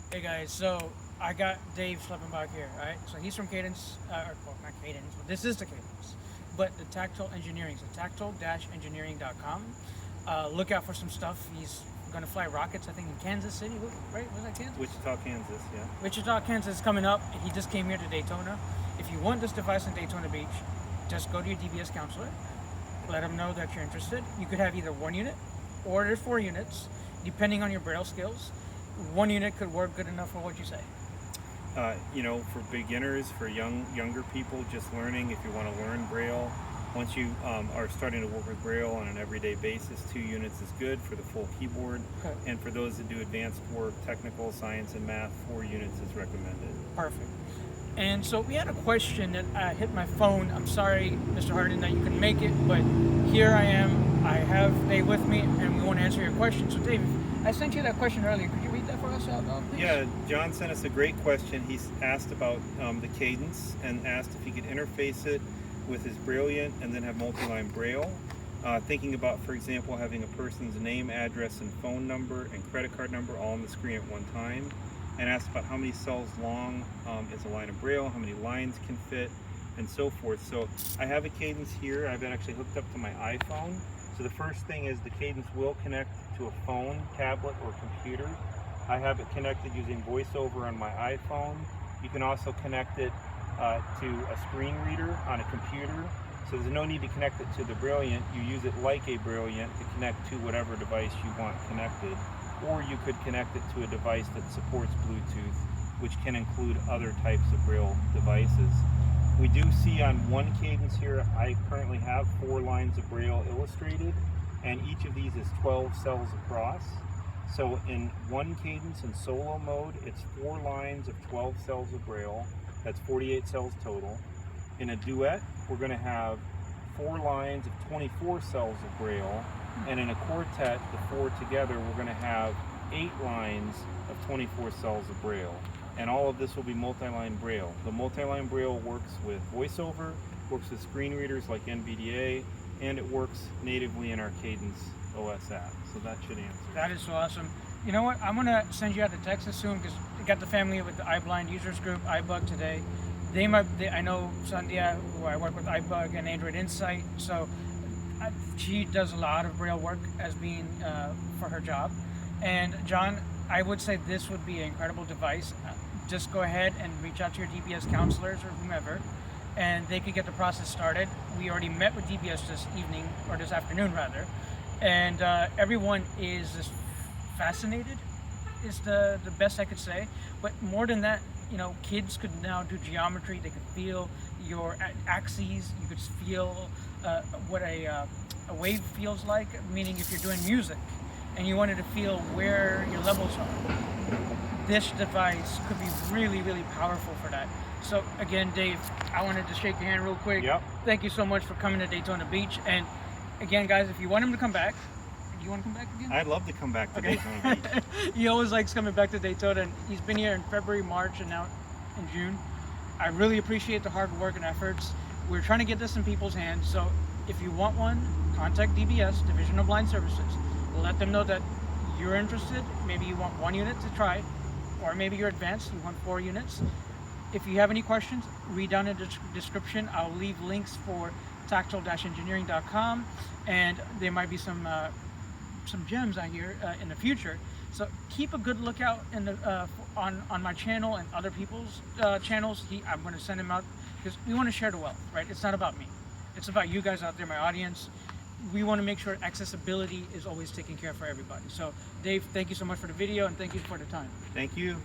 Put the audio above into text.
Hey guys, so I got Dave schlepping back here, alright? So he's from Cadence, well, not Cadence, but this is the Cadence, but the Tactile Engineering, so tactile-engineering.com. Look out for some stuff. He's going to fly rockets, I think, in Kansas City, right? Was that Kansas? Wichita, Kansas, yeah. Wichita, Kansas is coming up. He just came here to Daytona. If you want this device in Daytona Beach, just go to your DBS counselor, let them know that you're interested. You could have either 1 unit or there's 4 units, depending on your Braille skills. 1 unit could work good enough for what you say. For beginners, for younger people just learning, if you want to learn Braille, once you are starting to work with Braille on an everyday basis, 2 units is good for the full keyboard. Okay. And for those that do advanced work, technical, science, and math, 4 units is recommended. Perfect. And so we had a question that hit my phone. I'm sorry, Mr. Hardin, that you couldn't make it, but here I am. I have Dave with me, and we want to answer your question. So, Dave, I sent you that question earlier. Could you read that for us out loud, please? Yeah, John sent us a great question. He's asked about the Cadence and asked if he could interface it with his Brailliant and then have multi-line Braille. Thinking about, for example, having a person's name, address, and phone number and credit card number all on the screen at one time. And asked about how many cells long is a line of Braille, how many lines can fit, and so forth. So I have a Cadence here. I've been actually hooked up to my iPhone. So the first thing is the Cadence will connect to a phone, tablet, or computer. I have it connected using VoiceOver on my iPhone. You can also connect it to a screen reader on a computer. So there's no need to connect it to the Brailliant. You use it like a Brailliant to connect to whatever device you want connected. Or you could connect it to a device that supports Bluetooth, which can include other types of Braille devices. We do see on one Cadence here, I currently have 4 lines of Braille illustrated, and each of these is 12 cells across. So in one Cadence in solo mode, it's 4 lines of 12 cells of Braille. That's 48 cells total. In a duet, we're going to have 4 lines of 24 cells of Braille. And in a quartet, the 4 together, we're going to have 8 lines of 24 cells of Braille. And all of this will be multi-line Braille. The multi-line Braille works with VoiceOver, works with screen readers like NVDA, and it works natively in our Cadence OS app. So that should answer. That is so awesome. You know what? I'm going to send you out to Texas soon because I got the family with the iBlind users group, iBug today. I know Sandhya, who I work with iBug and Android Insight, so she does a lot of Braille work as being for her job. And John, I would say this would be an incredible device. Just go ahead and reach out to your DBS counselors or whomever, and they could get the process started. We already met with DBS this evening, or this afternoon rather, and everyone is just fascinated, is the best I could say. But more than that, kids could now do geometry. They could feel your axes. You could feel what a wave feels like, meaning if you're doing music and you wanted to feel where your levels are, this device could be really, really powerful for that. So again, Dave, I wanted to shake your hand real quick. Yep. Thank you so much for coming to Daytona Beach. And again, guys, if you want him to come back, do you want to come back again? I'd love to come back to Daytona Beach. He always likes coming back to Daytona, and he's been here in February, March, and now in June. I really appreciate the hard work and efforts. We're trying to get this in people's hands, so if you want one, contact DBS, Division of Blind Services. Let them know that you're interested. Maybe you want 1 unit to try, or maybe you're advanced, you want 4 units. If you have any questions, read down in the description. I'll leave links for tactile-engineering.com, and there might be some gems out here in the future. So keep a good lookout in the on my channel and other people's channels. I'm going to send them out because we want to share the wealth, right? It's not about me. It's about you guys out there, my audience. We want to make sure accessibility is always taken care of for everybody. So Dave, thank you so much for the video, and thank you for the time. Thank you.